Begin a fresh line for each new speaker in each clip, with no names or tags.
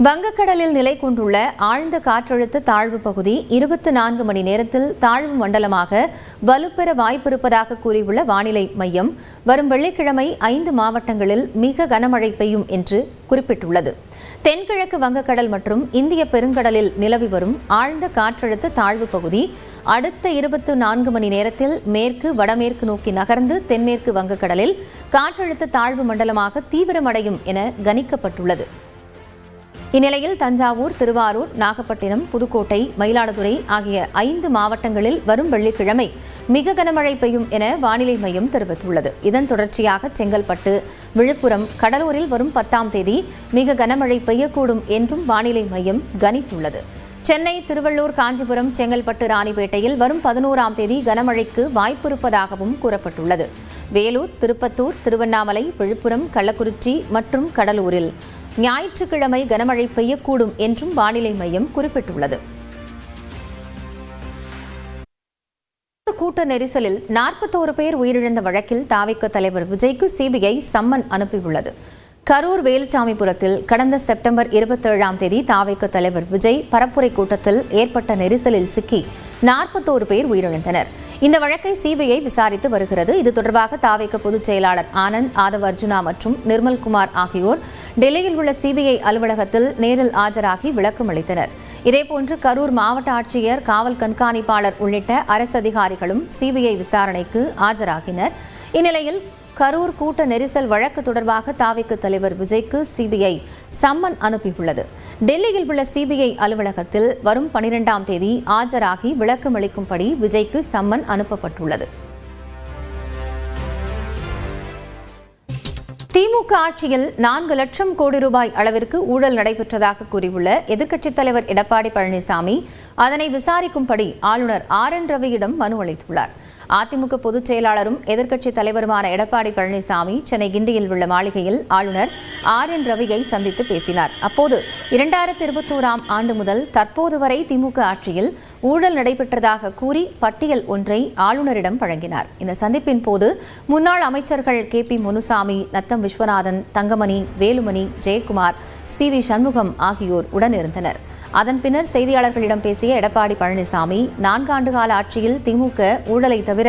வங்கக்கடலில் நிலை கொண்டுள்ள ஆழ்ந்த காற்றழுத்த தாழ்வு பகுதி 24 மணி நேரத்தில் தாழ்வு மண்டலமாக வலுப்பெற வாய்ப்பிருப்பதாக கூறியுள்ள வானிலை மையம் வரும் வெள்ளிக்கிழமை 5 மாவட்டங்களில் மிக கனமழை பெய்யும் என்று குறிப்பிட்டுள்ளது. தென்கிழக்கு வங்கக்கடல் மற்றும் இந்திய பெருங்கடலில் நிலவி வரும் ஆழ்ந்த காற்றழுத்த தாழ்வு பகுதி அடுத்த 24 மணி நேரத்தில் மேற்கு வடமேற்கு நோக்கி நகர்ந்து தென்மேற்கு வங்கக்கடலில் காற்றழுத்த தாழ்வு மண்டலமாக தீவிரமடையும் என கணிக்கப்பட்டுள்ளது. இந்நிலையில் தஞ்சாவூர், திருவாரூர், நாகப்பட்டினம், புதுக்கோட்டை, மயிலாடுதுறை ஆகிய 5 மாவட்டங்களில் வரும் வெள்ளிக்கிழமை மிக கனமழை பெய்யும் என வானிலை மையம் தெரிவித்துள்ளது. இதன் தொடர்ச்சியாக செங்கல்பட்டு, விழுப்புரம், கடலூரில் வரும் 10ஆம் தேதி மிக கனமழை பெய்யக்கூடும் என்றும் வானிலை மையம் கணித்துள்ளது. சென்னை, திருவள்ளூர், காஞ்சிபுரம், செங்கல்பட்டு, ராணிப்பேட்டையில் வரும் 11ஆம் தேதி கனமழைக்கு வாய்ப்பிருப்பதாகவும் கூறப்பட்டுள்ளது. வேலூர், திருப்பத்தூர், திருவண்ணாமலை, விழுப்புரம், கள்ளக்குறிச்சி மற்றும் கடலூரில் ஞாயிற்றுக்கிழமை கனமழை பெய்யக்கூடும் என்றும் வானிலை மையம் குறிப்பிட்டுள்ளது. கூட்ட நெரிசலில் 41 பேர் உயிரிழந்த வழக்கில் தாவேகா தலைவர் விஜய்க்கு சிபிஐ சம்மன் அனுப்பியுள்ளது. கரூர் வேலுச்சாமிபுரத்தில் கடந்த செப்டம்பர் 27ஆம் தேதி தாவேகா தலைவர் விஜய் பரப்புரை கூட்டத்தில் ஏற்பட்ட நெரிசலில் சிக்கி 41 பேர் உயிரிழந்தனர். இந்த வழக்கை சிபிஐ விசாரித்து வருகிறது. இது தொடர்பாக தாவேகா பொதுச் செயலாளர் ஆனந்த், ஆதவ் அர்ஜுனா மற்றும் நிர்மல்குமார் ஆகியோர் டெல்லியில் உள்ள சிபிஐ அலுவலகத்தில் நேரில் ஆஜராகி விளக்கம் அளித்தனர். இதேபோன்று கரூர் மாவட்ட ஆட்சியர், காவல் கண்காணிப்பாளர் உள்ளிட்ட அரசு அதிகாரிகளும் சிபிஐ விசாரணைக்கு ஆஜராகினர். இந்நிலையில் கரூர் கூட்ட நெரிசல் வழக்கு தொடர்பாக தாவேகா தலைவர் விஜய்க்கு சிபிஐ சம்மன் அனுப்பியுள்ளது. டெல்லியில் உள்ள சிபிஐ அலுவலகத்தில் வரும் 12ஆம் தேதி ஆஜராகி விளக்கம் அளிக்கும்படி விஜய்க்கு சம்மன் அனுப்பப்பட்டுள்ளது. திமுக ஆட்சியில் 4 லட்சம் கோடி ரூபாய் அளவிற்கு ஊழல் நடைபெற்றதாக கூறியுள்ள எதிர்க்கட்சித் தலைவர் எடப்பாடி பழனிசாமி அதனை விசாரிக்கும்படி ஆளுநர் RN ரவியிடம் மனு அளித்துள்ளார். அதிமுக பொதுச் செயலாளரும் எதிர்க்கட்சித் தலைவருமான எடப்பாடி பழனிசாமி சென்னை கிண்டியில் உள்ள மாளிகையில் ஆளுநர் RN ரவியை சந்தித்து பேசினார். அப்போது 2021ஆம் ஆண்டு முதல் தற்போது வரை திமுக ஆட்சியில் ஊழல் நடைபெற்றதாக கூறி பட்டியல் ஒன்றை ஆளுநரிடம் வழங்கினார். இந்த சந்திப்பின் போது முன்னாள் அமைச்சர்கள் KP முனுசாமி, நத்தம் விஸ்வநாதன், தங்கமணி, வேலுமணி, ஜெயக்குமார், CV சண்முகம் ஆகியோர் உடனிருந்தனர். அதன் பின்னர் செய்தியாளர்களிடம் பேசிய எடப்பாடி பழனிசாமி 4 ஆண்டுகால ஆட்சியில் திமுக ஊழலை தவிர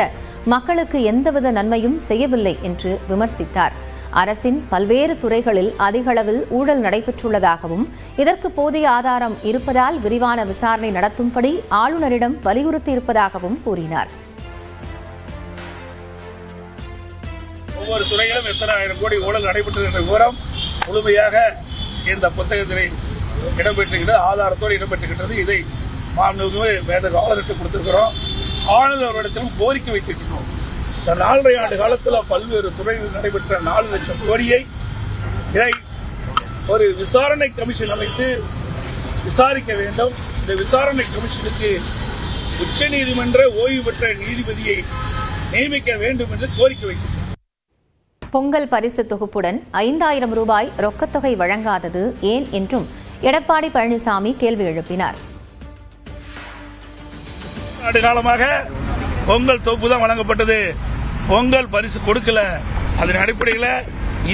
மக்களுக்கு எந்தவித நன்மையும் செய்யவில்லை என்று விமர்சித்தார். அரசின் பல்வேறு துறைகளில் அதிக அளவில் ஊழல் நடைபெற்றுள்ளதாகவும் இதற்கு போதிய ஆதாரம் இருப்பதால் விரிவான விசாரணை நடத்தும்படி ஆளுநரிடம் வலியுறுத்தியிருப்பதாகவும் கூறினார்.
ஒவ்வொரு துறையிலும் எத்தனை ஆயிரம் கோடி ஊழல் நடைபெற்றது என்ற விவரம் முழுமையாக இந்த புத்தகத்திலே இடம்பெற்றுகிறது, ஆதாரத்தோடு இடம்பெற்றுகின்றது. இதை ஆளுநருக்கு கொடுத்திருக்கிறோம். ஆளுநரிடத்திலும் கோரிக்கை வைத்திருக்கிறோம். இந்த 4.5 ஆண்டு காலத்தில் பல்வேறு துறைகளில் நடைபெற்ற 4 லட்சம் கோடியை இதை ஒரு விசாரணை கமிஷன் அமைத்து விசாரிக்க வேண்டும். இந்த விசாரணை கமிஷனுக்கு உச்சநீதிமன்ற ஓய்வு பெற்ற நீதிபதியை நியமிக்க வேண்டும் என்று கோரிக்கை வைத்திருக்கிறோம்.
பொங்கல் பரிசு தொகுப்புடன் 5000 ரூபாய் ரொக்கத்தொகை வழங்காதது ஏன் என்றும் எடப்பாடி பழனிசாமி கேள்வி எழுப்பினார்.
காலமாக பொங்கல் தொகுப்பு தான் வழங்கப்பட்டது, பொங்கல் பரிசு கொடுக்கல. அதன் அடிப்படையில்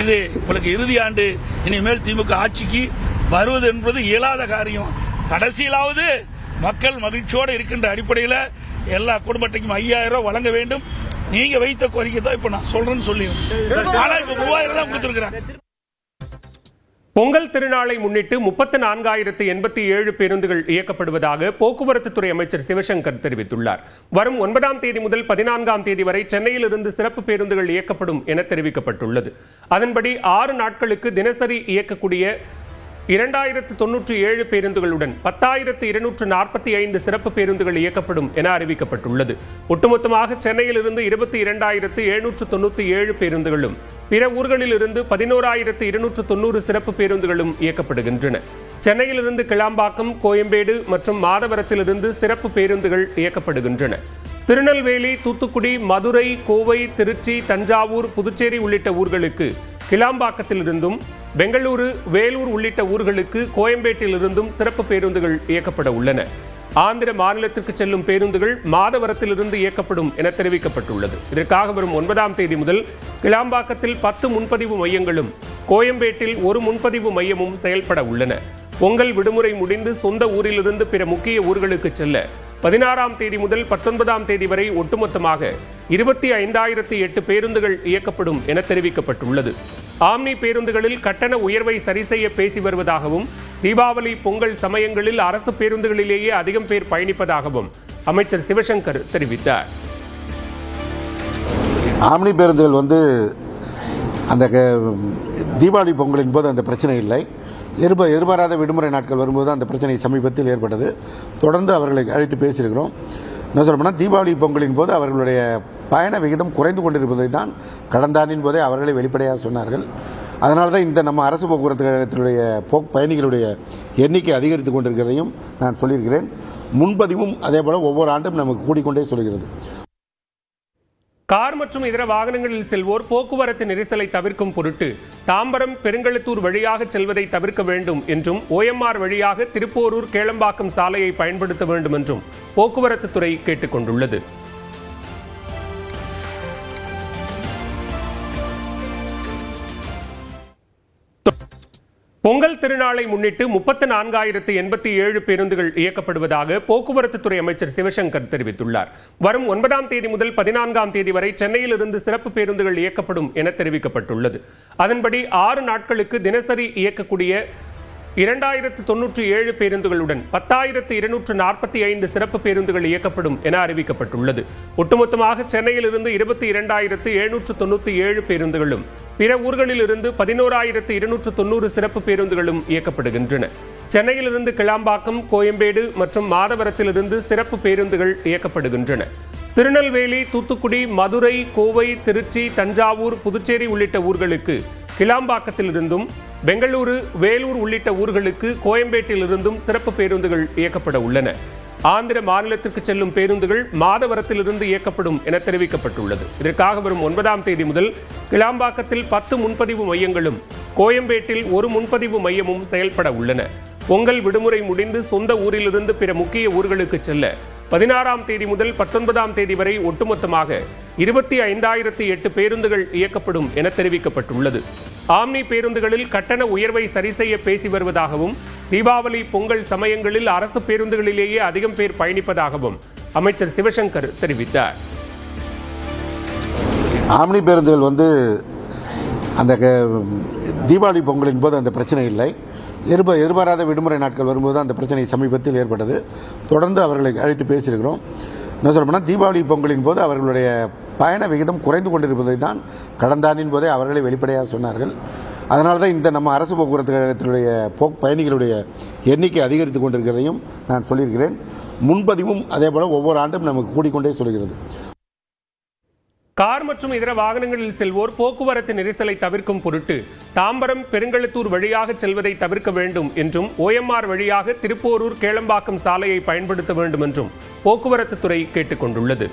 இது உங்களுக்கு இறுதி ஆண்டு, இனிமேல் திமுக ஆட்சிக்கு வருவது என்பது இயலாத காரியம். கடைசியிலாவது மக்கள் மகிழ்ச்சியோடு இருக்கின்ற அடிப்படையில் எல்லா குடும்பத்தையும் 5000 ரூபாய் வழங்க வேண்டும். நீங்க வைத்த கோரிக்கை தான் இப்ப நான் சொல்றேன்னு சொல்லி, ஆனா இப்ப 3000 தான் கொடுத்திருக்கிறாங்க.
பொங்கல் திருநாளை முன்னிட்டு 34,087 பேருந்துகள் இயக்கப்படுவதாக போக்குவரத்து துறை அமைச்சர் சிவசங்கர் தெரிவித்துள்ளார். வரும் 9ஆம் தேதி முதல் 14ஆம் தேதி வரை சென்னையிலிருந்து சிறப்பு பேருந்துகள் இயக்கப்படும் என தெரிவிக்கப்பட்டுள்ளது. அதன்படி 6 நாட்களுக்கு தினசரி இயக்கக்கூடிய 2097 பேருந்துகளுடன் 10,245 சிறப்பு பேருந்துகள் இயக்கப்படும் என அறிவிக்கப்பட்டுள்ளது. ஒட்டுமொத்தமாக சென்னையிலிருந்து 22,797 பேருந்துகளும் பிற ஊர்களில் இருந்து 11,290 சிறப்பு பேருந்துகளும் இயக்கப்படுகின்றன. சென்னையிலிருந்து கிளாம்பாக்கம், கோயம்பேடு மற்றும் மாதவரத்திலிருந்து சிறப்பு பேருந்துகள் இயக்கப்படுகின்றன. திருநெல்வேலி, தூத்துக்குடி, மதுரை, கோவை, திருச்சி, தஞ்சாவூர், புதுச்சேரி உள்ளிட்ட ஊர்களுக்கு கிளாம்பாக்கத்திலிருந்தும், பெங்களூரு, வேலூர் உள்ளிட்ட ஊர்களுக்கு கோயம்பேட்டிலிருந்தும் சிறப்பு பேருந்துகள் இயக்கப்பட உள்ளன. ஆந்திர மாநிலத்திற்கு செல்லும் பேருந்துகள் மாதவரத்திலிருந்து இயக்கப்படும் என தெரிவிக்கப்பட்டுள்ளது. இதற்காக வரும் 9ஆம் தேதி முதல் கிளாம்பாக்கத்தில் 10 முன்பதிவு மையங்களும் கோயம்பேட்டில் 1 முன்பதிவு மையமும் செயல்பட உள்ளன. பொங்கல் விடுமுறை முடிந்து சொந்த ஊரிலிருந்து பிற முக்கிய ஊர்களுக்கு செல்ல 16ஆம் தேதி முதல் 19ஆம் தேதி வரை ஒட்டுமொத்தமாக 25,008 பேருந்துகள் இயக்கப்படும் என தெரிவிக்கப்பட்டுள்ளது. ஆம்னி பேருந்துகளில் கட்டண உயர்வை சரி செய்ய பேசி வருவதாகவும், தீபாவளி பொங்கல் சமயங்களில் அரசு பேருந்துகளிலேயே அதிகம் பேர் பயணிப்பதாகவும் அமைச்சர் சிவசங்கர் தெரிவித்தார்.
ஆம்னி பேருந்துகள் அந்த தீபாவளி பொங்கலின் போது அந்த பிரச்சனை இல்லை. எதிர்பாராத விடுமுறை நாட்கள் வரும்போது அந்த பிரச்சனை சமீபத்தில் ஏற்பட்டது. தொடர்ந்து அவர்களை அழைத்து பேசியிருக்கிறோம். என்ன சொல்லப்போனால், தீபாவளி பொங்கலின் போது அவர்களுடைய பயண விகிதம் குறைந்து கொண்டிருப்பதை தான் கடந்த ஆண்டின் போதே அவர்களை வெளிப்படையாக சொன்னார்கள். அதனால தான் இந்த நம்ம அரசு போக்குவரத்து கழகத்தினுடைய பயணிகளுடைய எண்ணிக்கை அதிகரித்து கொண்டிருக்கிறதையும் நான் சொல்லியிருக்கிறேன். முன்பதிவும் அதே போல ஒவ்வொரு ஆண்டும் நமக்கு கூடிக்கொண்டே சொல்கிறது.
கார் மற்றும் இதர வாகனங்களில் செல்வோர் போக்குவரத்து நெரிசலை தவிர்க்கும் பொருட்டு தாம்பரம் பெருங்களத்தூர் வழியாக செல்வதை தவிர்க்க வேண்டும் என்றும், OMR வழியாக திருப்போரூர் கேளம்பாக்கம் சாலையை பயன்படுத்த வேண்டும் என்றும் போக்குவரத்து துறை கேட்டுக் கொண்டுள்ளது. பொங்கல் திருநாளை முன்னிட்டு 34,087 பேருந்துகள் இயக்கப்படுவதாக போக்குவரத்து துறை அமைச்சர் சிவசங்கர் தெரிவித்துள்ளார். வரும் 9ஆம் தேதி முதல் 14ஆம் தேதி வரை சென்னையிலிருந்து சிறப்பு பேருந்துகள் இயக்கப்படும் என தெரிவிக்கப்பட்டுள்ளது. அதன்படி 6 நாட்களுக்கு தினசரி இயக்கக்கூடிய 2,097 பேருந்துகளுடன் 10,245 சிறப்பு பேருந்துகள் இயக்கப்படும் என அறிவிக்கப்பட்டுள்ளது. ஒட்டுமொத்தமாக சென்னையிலிருந்து 22,797 பேருந்துகளும், பிற ஊர்களில் இருந்து 11,290 சிறப்பு பேருந்துகளும் இயக்கப்படுகின்றன. சென்னையிலிருந்து கிளாம்பாக்கம், கோயம்பேடு மற்றும் மாதவரத்திலிருந்து சிறப்பு பேருந்துகள் இயக்கப்படுகின்றன. திருநெல்வேலி, தூத்துக்குடி, மதுரை, கோவை, திருச்சி, தஞ்சாவூர், புதுச்சேரி உள்ளிட்ட ஊர்களுக்கு கிளாம்பாக்கத்திலிருந்தும், பெங்களூரு, வேலூர் உள்ளிட்ட ஊர்களுக்கு கோயம்பேட்டிலிருந்தும் சிறப்பு பேருந்துகள் இயக்கப்பட உள்ளன. ஆந்திர மாநிலத்திற்கு செல்லும் பேருந்துகள் மாதவரத்திலிருந்து இயக்கப்படும் என தெரிவிக்கப்பட்டுள்ளது. இதற்காக வரும் 9ஆம் தேதி முதல் கிளாம்பாக்கத்தில் 10 முன்பதிவு மையங்களும், கோயம்பேட்டில் 1 முன்பதிவு மையமும் செயல்பட உள்ளன. பொங்கல் விடுமுறை முடிந்து சொந்த ஊரிலிருந்து பிற முக்கிய ஊர்களுக்கு செல்ல 16ஆம் தேதி முதல் 19ஆம் தேதி வரை ஒட்டுமொத்தமாக 25,008 பேருந்துகள் இயக்கப்படும் என தெரிவிக்கப்பட்டுள்ளது. ஆம்னி பேருந்துகளில் கட்டண உயர்வை சரி செய்ய பேசி வருவதாகவும், தீபாவளி பொங்கல் சமயங்களில் அரசு பேருந்துகளிலேயே அதிகம் பேர் பயணிப்பதாகவும் அமைச்சர் சிவசங்கர் தெரிவித்தார்.
ஆம்னி பேருந்துகள் அந்த தீபாவளி பொங்கலின் போது அந்த பிரச்சனை இல்லை. எதிர்பாராத விடுமுறை நாட்கள் வரும்போது அந்த பிரச்சனை சமீபத்தில் ஏற்பட்டது. தொடர்ந்து அவர்களை அழைத்து பேசியிருக்கிறோம். என்ன சொல்லப்போனால், தீபாவளி பொங்கலின் போது அவர்களுடைய பயண விகிதம் குறைந்து கொண்டிருப்பதை தான் கடந்த ஆண்டின் போதே அவர்களை வெளிப்படையாக சொன்னார்கள். அதனால தான் இந்த நம்ம அரசு போக்குவரத்து கழகத்தினுடைய பயணிகளுடைய எண்ணிக்கை அதிகரித்து கொண்டிருக்கிறதையும் நான் சொல்லியிருக்கிறேன். முன்பதிவும் அதே போல ஒவ்வொரு ஆண்டும் நமக்கு கூடிக்கொண்டே சொல்கிறது.
கார் மற்றும் இதர வாகனங்களில் செல்வோர் போக்குவரத்து நெரிசலை தவிர்க்கும் பொருட்டு தாம்பரம் பெருங்களத்தூர் வழியாக செல்வதை தவிர்க்க வேண்டும் என்றும், OMR வழியாக திருப்போரூர் கேளம்பாக்கம் சாலையை பயன்படுத்த வேண்டும் என்றும் போக்குவரத்து துறை கேட்டுக் கொண்டுள்ளது.